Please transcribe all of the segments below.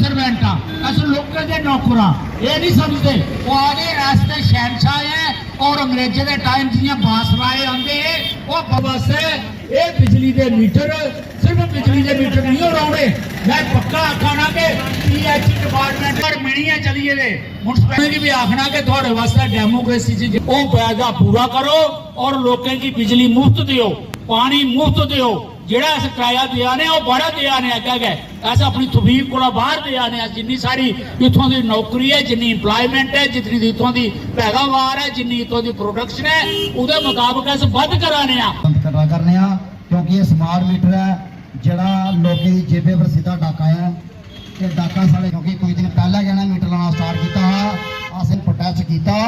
Servant हाँ, अस लोगों के नौकर हाँ, ये नहीं समझते। वो आगे रास्ते शहनशाह है और अंग्रेजों के टाइम जियां बासराए आते हैं वो बस है। ये बिजली के मीटर सिर्फ बिजली के मीटर नहीं हो रहे। मैं पक्का आखना कि PH डिपार्टमेंट पर मिलियां चलिए दे मुनसिपैलिटी भी आखना कि थोड़े वास्ते डेमोक्रेसी से वो पैदा पूरा करो और लोगों की बिजली मुफ्त दियो, पानी मुफ्त दियो। जेड़ा अस किराया दे आने वो बड़ा दे आने क्या गए अस अपनी तफीक को बाहर दे आने। जिन्नी सारी इतों की नौकरी है, जिन्नी इंप्लॉयमेंट है, जितनी इतों की पैदावार है, जिन्नी इतों की प्रोडक्शन है, उहदे मुताबिक अस बंद कराने करने क्योंकि ये स्मार्ट मीटर है जरा लोगों की जेबे पर सीधा डाका है। ये डाका साढ़े क्योंकि कुछ दिन पहले कहना मीटर लाना स्टार्ट किया, असें प्रोटेस्ट किया,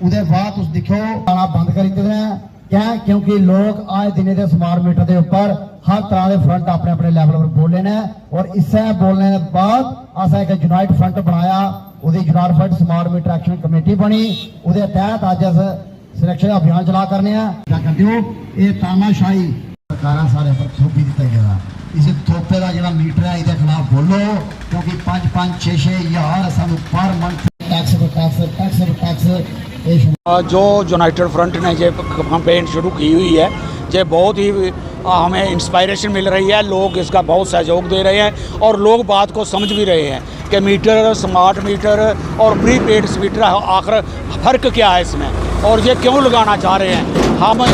उसके बाद तुम देखो लाना बंद कर दिते हैं। क्या क्योंकि लोग आज दिन के स्मार्ट मीटर के उपर हर तरह के फ्रंट अपने अपने लैवल पर बोले ने और इससे बोलने के बाद असा एक यूनाइट फ्रंट बनाया। उसकी unite front smart meter action committee बनी, उसके तहत अज अस सिलेक्शन अभियान चला करने क्या करते हो। ये तानाशाही सरकार सारे पर थोपी दिता गया। इस थोपे का जो मीटर है इसके खिलाफ बोलो क्योंकि 5-5, 6-6 हज़ार सानू पर मंथ टैक्स जो यूनाइटेड फ्रंट ने ये कैंपेन शुरू की हुई है, ये बहुत ही हमें इंस्पायरेशन मिल रही है। लोग इसका बहुत सहयोग दे रहे हैं और लोग बात को समझ भी रहे हैं कि मीटर, स्मार्ट मीटर और प्रीपेड मीटर आखिर फ़र्क क्या है इसमें और ये क्यों लगाना चाह रहे हैं। हम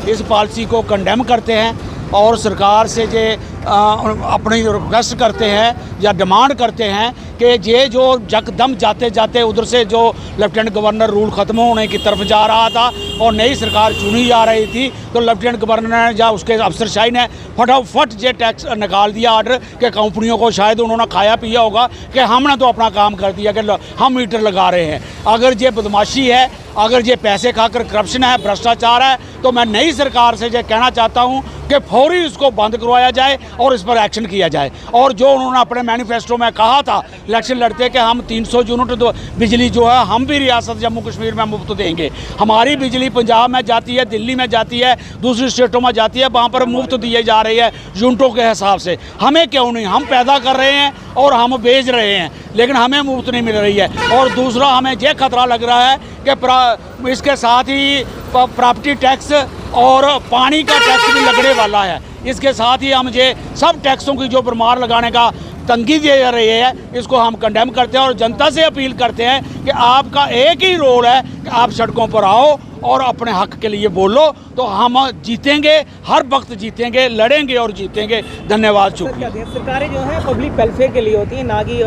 इस पॉलिसी को कंडेम करते हैं और सरकार से ये अपनी रिक्वेस्ट करते हैं या डिमांड करते हैं कि ये जो यकदम जाते जाते उधर से जो लेफ्टिनेंट गवर्नर रूल ख़त्म होने की तरफ जा रहा था और नई सरकार चुनी जा रही थी, तो लेफ्टिनेंट गवर्नर या उसके अफसरशाही ने फटाफट ये टैक्स निकाल दिया आर्डर कि कंपनियों को शायद उन्होंने खाया पिया होगा कि हमने तो अपना काम कर दिया कि हम मीटर लगा रहे हैं। अगर ये बदमाशी है, अगर ये पैसे खाकर करप्शन है, भ्रष्टाचार है, तो मैं नई सरकार से ये कहना चाहता हूँ कि फौरी इसको बंद करवाया जाए और इस पर एक्शन किया जाए। और जो उन्होंने अपने मैनिफेस्टो में कहा था इलेक्शन लड़ते कि हम 300 यूनिट बिजली जो है हम भी रियासत जम्मू कश्मीर में मुफ्त देंगे। हमारी बिजली पंजाब में जाती है, दिल्ली में जाती है, दूसरी स्टेटों में जाती है, वहाँ पर मुफ्त दिए जा रही है यूनिटों के हिसाब से। हमें क्यों नहीं, हम पैदा कर रहे हैं और हम बेच रहे हैं लेकिन हमें मुफ्त नहीं मिल रही है। और दूसरा हमें यह खतरा लग रहा है कि इसके साथ ही प्रॉपर्टी टैक्स और पानी का टैक्स भी लगने वाला है। इसके साथ ही हम ये सब टैक्सों की जो भरमार लगाने का तंगी दे रही है, इसको हम कंडेम करते हैं और जनता से अपील करते हैं कि आपका एक ही रोल है कि आप सड़कों पर आओ और अपने हक के लिए बोलो, तो हम जीतेंगे, हर वक्त जीतेंगे, लड़ेंगे और जीतेंगे। धन्यवाद, शुक्रिया। सरकारें जो है पब्लिक वेलफेयर के लिए होती है, ना कि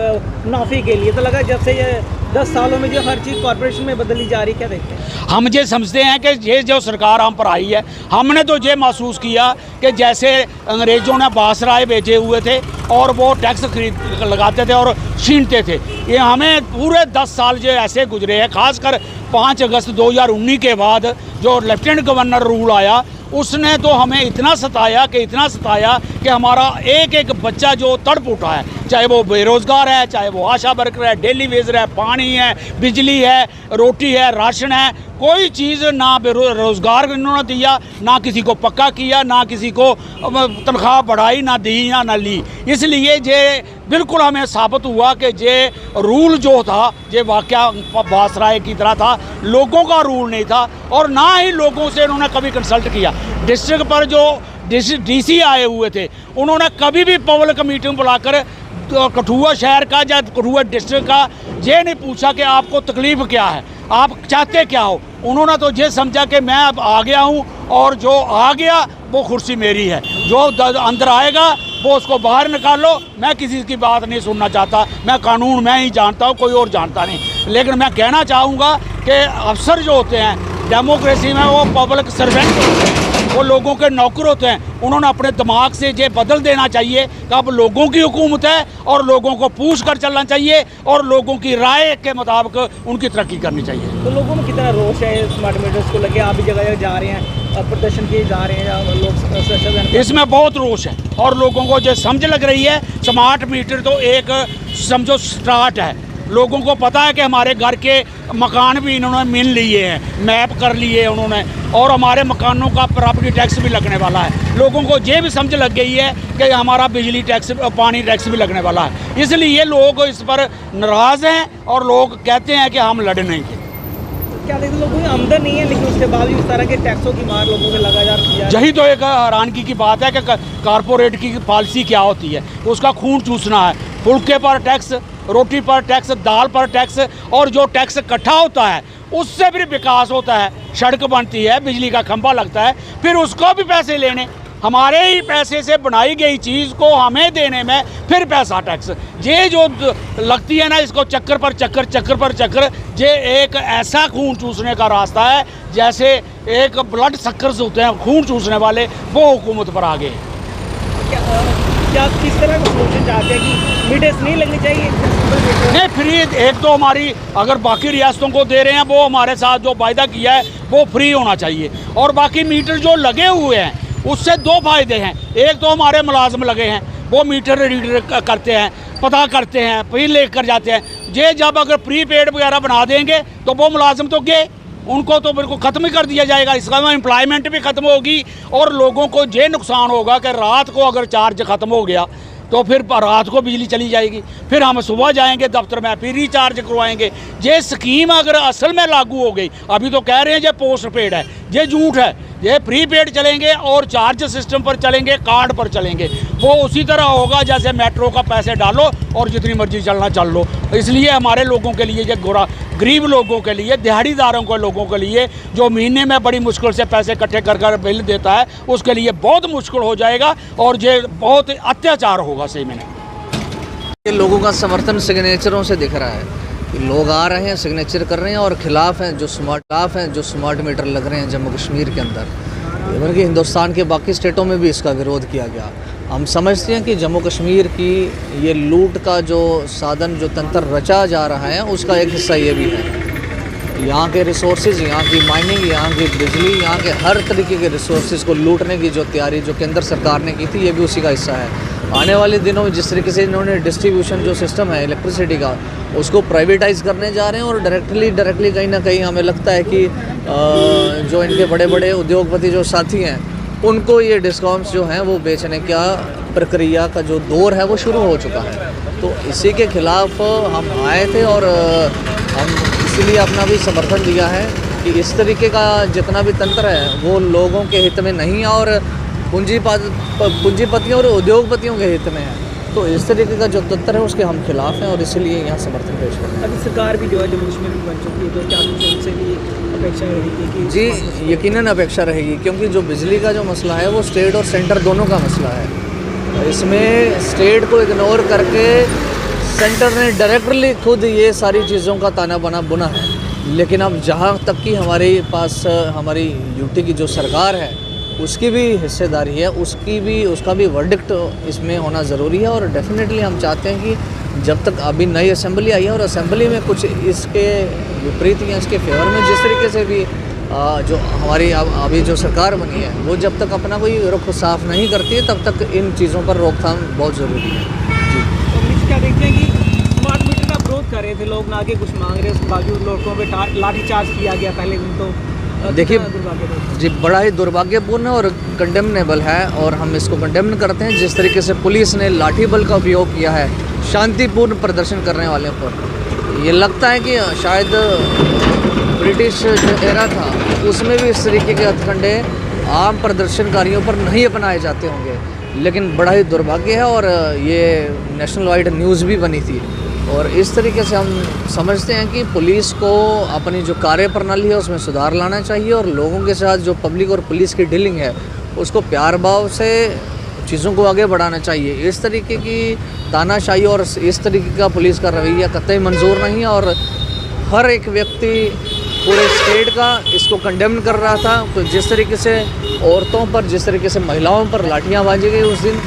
मुनाफे के लिए। तो लगा जब से ये 10 सालों में जो हर चीज़ कॉर्पोरेशन में बदली जा रही, क्या देखते हैं? हम ये समझते हैं कि ये जो सरकार हम पर आई है, हमने तो ये महसूस किया कि जैसे अंग्रेज़ों ने बासराए भेजे हुए थे और वो टैक्स खरीद लगाते थे और छीनते थे। ये हमें पूरे 10 साल जो ऐसे गुजरे हैं, खासकर 5 अगस्त 2019 के बाद जो लेफ्टिनेंट गवर्नर रूल आया उसने तो हमें इतना सताया कि हमारा एक एक बच्चा जो तड़प उठा है, चाहे वो बेरोज़गार है, चाहे वो आशा वर्कर है, डेली वेजर है, पानी है, बिजली है, रोटी है, राशन है, कोई चीज़ ना रोज़गार इन्होंने दिया, ना किसी को पक्का किया, ना किसी को तनख्वाह बढ़ाई, ना दी ना ली। इसलिए ये बिल्कुल हमें साबित हुआ कि ये रूल जो था ये वाकया बासराए की तरह था, लोगों का रूल नहीं था और ना ही लोगों से इन्होंने कभी कंसल्ट किया। डिस्ट्रिक्ट पर जो DC आए हुए थे उन्होंने कभी भी पब्लिक मीटिंग बुलाकर कठुआ शहर का या कठुआ डिस्ट्रिक्ट का ये नहीं पूछा कि आपको तकलीफ़ क्या है, आप चाहते क्या हो। उन्होंने तो ये समझा कि मैं अब आ गया हूँ और जो आ गया वो कुर्सी मेरी है, जो अंदर आएगा वो उसको बाहर निकालो। मैं किसी की बात नहीं सुनना चाहता, मैं कानून मैं ही जानता हूँ, कोई और जानता नहीं। लेकिन मैं कहना चाहूँगा कि अफसर जो होते हैं डेमोक्रेसी में वो पब्लिक सर्वेंट होते हैं, वो लोगों के नौकर होते हैं। उन्होंने अपने दिमाग से ये बदल देना चाहिए कि अब लोगों की हुकूमत है और लोगों को पूछ कर चलना चाहिए और लोगों की राय के मुताबिक उनकी तरक्की करनी चाहिए। तो लोगों में कितना रोष है स्मार्ट मीटर्स को लेके? आप भी जगह जा रहे हैं, प्रदर्शन किए जा रहे हैं लोग, इसमें बहुत रोष है और लोगों को जो समझ लग रही है स्मार्ट मीटर तो एक समझो स्टार्ट है, लोगों को पता है कि हमारे घर के मकान भी इन्होंने मिल लिए हैं, मैप कर लिए उन्होंने, और हमारे मकानों का प्रॉपर्टी टैक्स भी लगने वाला है। लोगों को ये भी समझ लग गई है कि हमारा बिजली टैक्स, पानी टैक्स भी लगने वाला है। इसलिए लोग इस पर नाराज़ हैं और लोग कहते हैं कि हम लड़ नहीं के। क्या देखते हैं, लोगों की आमदन नहीं है लेकिन उसके बाद इस तरह के टैक्सों की मार लोगों पे लगातार किया है। यही तो एक हैरानगी की बात है कि कारपोरेट की पॉलिसी क्या होती है, उसका खून चूसना है। फुल्के पर टैक्स, रोटी पर टैक्स, दाल पर टैक्स, और जो टैक्स इकट्ठा होता है उससे भी विकास होता है, सड़क बनती है, बिजली का खंभा लगता है, फिर उसको भी पैसे लेने, हमारे ही पैसे से बनाई गई चीज़ को हमें देने में फिर पैसा टैक्स। ये जो लगती है ना, इसको चक्कर पर चक्कर, चक्कर पर चक्कर, ये एक ऐसा खून चूसने का रास्ता है जैसे एक ब्लड सक्कर्स होते हैं खून चूसने वाले, वो हुकूमत पर आ गए। क्या किस तरह का सोचना चाहते हैं कि मीटर्स नहीं लगनी चाहिए? नहीं, फ्री एक तो हमारी, अगर बाकी रियासतों को दे रहे हैं वो हमारे साथ जो वायदा किया है वो फ्री होना चाहिए, और बाकी मीटर जो लगे हुए हैं उससे दो फायदे हैं। एक तो हमारे मुलाजिम लगे हैं, वो मीटर रीडर करते हैं, पता करते हैं, फिर लेकर जाते हैं। ये जब अगर प्री पेड वगैरह बना देंगे तो वो मुलाजिम तो गए, उनको तो बिल्कुल ख़त्म ही कर दिया जाएगा। इसका एम्प्लॉयमेंट भी ख़त्म होगी, और लोगों को ये नुकसान होगा कि रात को अगर चार्ज ख़त्म हो गया तो फिर रात को बिजली चली जाएगी, फिर हम सुबह जाएंगे दफ्तर में फिर रिचार्ज करवाएंगे। ये स्कीम अगर असल में लागू हो गई, अभी तो कह रहे हैं ये पोस्ट पेड है, ये झूठ है, ये प्री पेड चलेंगे और चार्ज सिस्टम पर चलेंगे, कार्ड पर चलेंगे। वो उसी तरह होगा जैसे मेट्रो का पैसे डालो और जितनी मर्जी चलना चल लो। इसलिए हमारे लोगों के लिए, ये गरीब लोगों के लिए, दिहाड़ीदारों के लोगों के लिए, जो महीने में बड़ी मुश्किल से पैसे इकट्ठे कर कर बिल देता है, उसके लिए बहुत मुश्किल हो जाएगा और ये बहुत अत्याचार होगा सही में। ये लोगों का समर्थन सिग्नेचरों से दिख रहा है। लोग आ रहे हैं, सिग्नेचर कर रहे हैं और खिलाफ हैं जो स्मार्ट मीटर लग रहे हैं जम्मू कश्मीर के अंदर। इवन कि हिंदुस्तान के बाकी स्टेटों में भी इसका विरोध किया गया। हम समझते हैं कि जम्मू कश्मीर की ये लूट का जो साधन, जो तंत्र रचा जा रहा है, उसका एक हिस्सा ये भी है। यहाँ के रिसोर्सेज, यहाँ की माइनिंग, यहाँ की बिजली, यहाँ के हर तरीके के रिसोर्सेज को लूटने की जो तैयारी जो केंद्र सरकार ने की थी, ये भी उसी का हिस्सा है। आने वाले दिनों में जिस तरीके से इन्होंने डिस्ट्रीब्यूशन जो सिस्टम है इलेक्ट्रिसिटी का, उसको प्राइवेटाइज़ करने जा रहे हैं, और डायरेक्टली कहीं ना कहीं हमें लगता है कि जो इनके बड़े बड़े उद्योगपति जो साथी हैं, उनको ये डिस्काउंट्स जो हैं वो बेचने का प्रक्रिया का जो दौर है वो शुरू हो चुका है। तो इसी के खिलाफ हम आए थे और हम इसीलिए अपना भी समर्थन दिया है कि इस तरीके का जितना भी तंत्र है वो लोगों के हित में नहीं और पूंजीपतियों और उद्योगपतियों के हित में है। तो इस तरीके का जो तंत्र है उसके हम खिलाफ हैं और इसीलिए यहाँ समर्थन पेश कर रहे हैं। अभी सरकार भी जो है जम्मू कश्मीर में बन चुकी है, तो क्या उनसे भी अपेक्षा रहेगी कि जी यकीनन अपेक्षा रहेगी, क्योंकि जो बिजली का जो मसला है वो स्टेट और सेंटर दोनों का मसला है। इसमें स्टेट को इग्नोर करके सेंटर ने डायरेक्टली खुद ये सारी चीज़ों का ताना बाना बुना है। लेकिन अब जहाँ तक कि हमारे पास हमारी यूटी की जो सरकार है उसकी भी हिस्सेदारी है, उसका भी वर्डिक्ट इसमें होना ज़रूरी है। और डेफिनेटली हम चाहते हैं कि जब तक अभी नई असेंबली आई है और असेंबली में कुछ इसके विपरीत या इसके फेवर में जिस तरीके से भी जो हमारी अभी जो सरकार बनी है वो जब तक अपना कोई रुख साफ नहीं करती है तब तक इन चीज़ों पर रोकथाम बहुत ज़रूरी है। जी तो क्या देखते हैं कि स्मार्ट मीटर का विरोध कर रहे थे लोग, ना कि कुछ मांग रहे, उसके बावजूद लोगों पे लाठीचार्ज किया गया पहले दिन। तो देखिए जी, बड़ा ही दुर्भाग्यपूर्ण और कंडेमनेबल है और हम इसको कंडेम करते हैं। जिस तरीके से पुलिस ने लाठी बल का उपयोग किया है शांतिपूर्ण प्रदर्शन करने वाले पर, ये लगता है कि शायद ब्रिटिश जो एरा था उसमें भी इस तरीके के हथकंडे आम प्रदर्शनकारियों पर नहीं अपनाए जाते होंगे। लेकिन बड़ा ही दुर्भाग्य है और ये नेशनल वाइड न्यूज़ भी बनी थी। और इस तरीके से हम समझते हैं कि पुलिस को अपनी जो कार्य प्रणाली है उसमें सुधार लाना चाहिए और लोगों के साथ जो पब्लिक और पुलिस की डीलिंग है उसको प्यार भाव से चीज़ों को आगे बढ़ाना चाहिए। इस तरीके की तानाशाही और इस तरीके का पुलिस का रवैया कतई मंजूर नहीं है और हर एक व्यक्ति पूरे स्टेट का इसको कंडेम कर रहा था। तो जिस तरीके से औरतों पर, जिस तरीके से महिलाओं पर लाठियाँ बांधी गई उस दिन,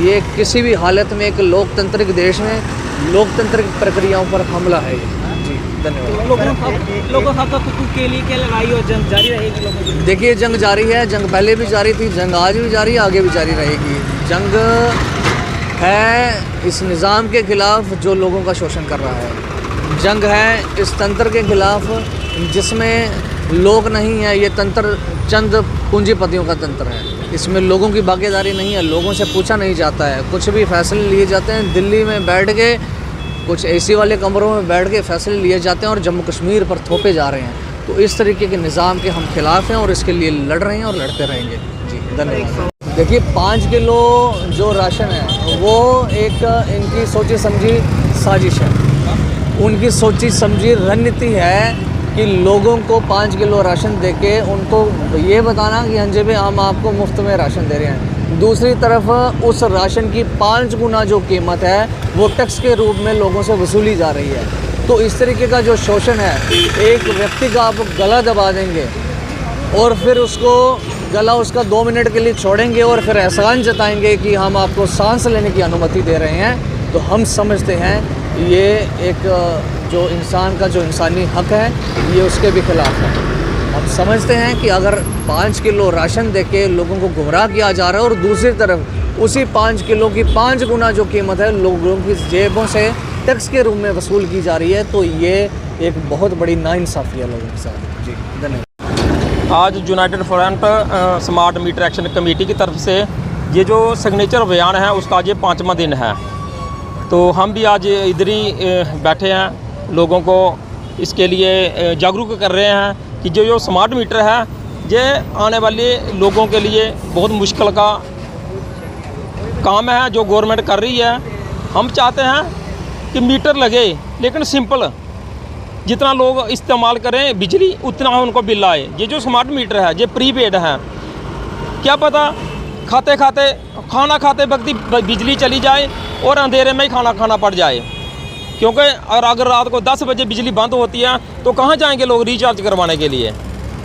ये किसी भी हालत में एक लोकतांत्रिक देश में लोकतांत्रिक प्रक्रियाओं पर हमला है। जी धन्यवाद। लोगों के लिए क्या लड़ाई और जंग जारी रहेगी लोगों की? देखिए जंग जारी है, जंग पहले भी जारी थी, जंग आज भी जारी है, आगे भी जारी रहेगी। जंग है इस निज़ाम के ख़िलाफ़ जो लोगों का शोषण कर रहा है, जंग है इस तंत्र के खिलाफ जिसमें लोग नहीं है। ये तंत्र चंद पूंजीपतियों का तंत्र है। इसमें लोगों की भागीदारी नहीं है, लोगों से पूछा नहीं जाता है, कुछ भी फैसले लिए जाते हैं दिल्ली में बैठ के, कुछ एसी वाले कमरों में बैठ के फैसले लिए जाते हैं और जम्मू कश्मीर पर थोपे जा रहे हैं। तो इस तरीके के निज़ाम के हम खिलाफ हैं और इसके लिए लड़ रहे हैं और लड़ते रहेंगे। जी धन्यवाद। देखिए 5 किलो जो राशन है वो एक इनकी सोची समझी साजिश है, उनकी सोची समझी रणनीति है कि लोगों को 5 किलो राशन देके उनको ये बताना कि हाँ जी भाई हम आपको मुफ्त में राशन दे रहे हैं। दूसरी तरफ उस राशन की 5 गुना जो कीमत है वो टैक्स के रूप में लोगों से वसूली जा रही है। तो इस तरीके का जो शोषण है, एक व्यक्ति का आप गला दबा देंगे और फिर उसको गला उसका 2 मिनट के लिए छोड़ेंगे और फिर एहसान जताएंगे कि हम आपको सांस लेने की अनुमति दे रहे हैं, तो हम समझते हैं ये एक जो इंसान का जो इंसानी हक है ये उसके भी खिलाफ है। हम समझते हैं कि अगर 5 किलो राशन देके लोगों को गुमराह किया जा रहा है और दूसरी तरफ उसी 5 किलो की 5 गुना जो कीमत है लोगों की जेबों से टैक्स के रूप में वसूल की जा रही है, तो ये एक बहुत बड़ी नाइंसाफ़ी है लोगों के साथ। जी धन्यवाद। आज United front smart meter action committee की तरफ से ये जो सिग्नेचर अभियान है उसका आज ये 5वां दिन है। तो हम भी आज इधर ही बैठे हैं, लोगों को इसके लिए जागरूक कर रहे हैं कि जो स्मार्ट मीटर है ये आने वाले लोगों के लिए बहुत मुश्किल का काम है जो गवर्नमेंट कर रही है। हम चाहते हैं कि मीटर लगे लेकिन सिंपल, जितना लोग इस्तेमाल करें बिजली उतना उनको बिल आए। ये जो स्मार्ट मीटर है ये प्रीपेड है, क्या पता खाना खाते वक्त बिजली चली जाए और अंधेरे में ही खाना खाना पड़ जाए, क्योंकि और अगर रात को 10 बजे बिजली बंद होती है तो कहाँ जाएंगे लोग रिचार्ज करवाने के लिए।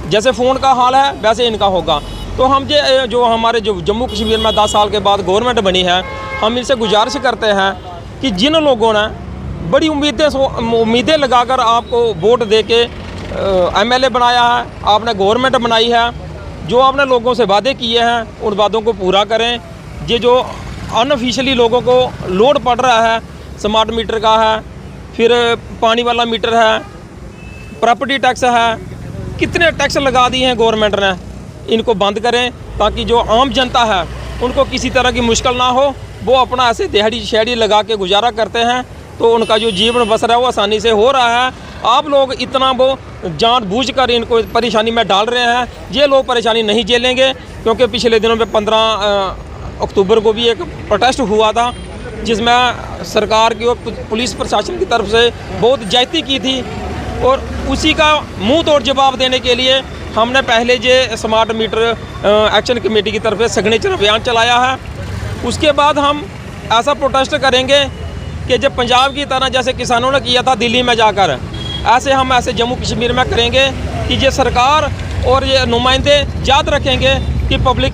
जैसे फ़ोन का हाल है वैसे इनका होगा। तो हम जो हमारे जो जम्मू कश्मीर में 10 साल के बाद गवर्नमेंट बनी है, हम इनसे गुजारिश करते हैं कि जिन लोगों ने बड़ी उम्मीदें लगाकर आपको वोट दे के MLA बनाया है, आपने गवर्नमेंट बनाई है, जो आपने लोगों से वादे किए हैं उन वादों को पूरा करें। ये जो अनऑफिशियली लोगों को लोड पड़ रहा है, स्मार्ट मीटर का है, फिर पानी वाला मीटर है, प्रॉपर्टी टैक्स है, कितने टैक्स लगा दिए हैं गवर्नमेंट ने, इनको बंद करें ताकि जो आम जनता है उनको किसी तरह की मुश्किल ना हो। वो अपना ऐसे दिहाड़ी शहड़ी लगा के गुजारा करते हैं तो उनका जो जीवन बसर है वो आसानी से हो रहा है। आप लोग इतना वो जानबूझकर इनको परेशानी में डाल रहे हैं, ये लोग परेशानी नहीं झेलेंगे। क्योंकि पिछले दिनों में 15 अक्टूबर को भी एक प्रोटेस्ट हुआ था जिसमें सरकार की और पुलिस प्रशासन की तरफ से बहुत ज्यादती की थी, और उसी का मुंह तोड़ जवाब देने के लिए हमने पहले ये स्मार्ट मीटर एक्शन कमेटी की तरफ से सिग्नेचर अभियान चलाया है। उसके बाद हम ऐसा प्रोटेस्ट करेंगे कि जब पंजाब की तरह जैसे किसानों ने किया था दिल्ली में जाकर, ऐसे जम्मू कश्मीर में करेंगे कि ये सरकार और ये नुमाइंदे याद रखेंगे कि पब्लिक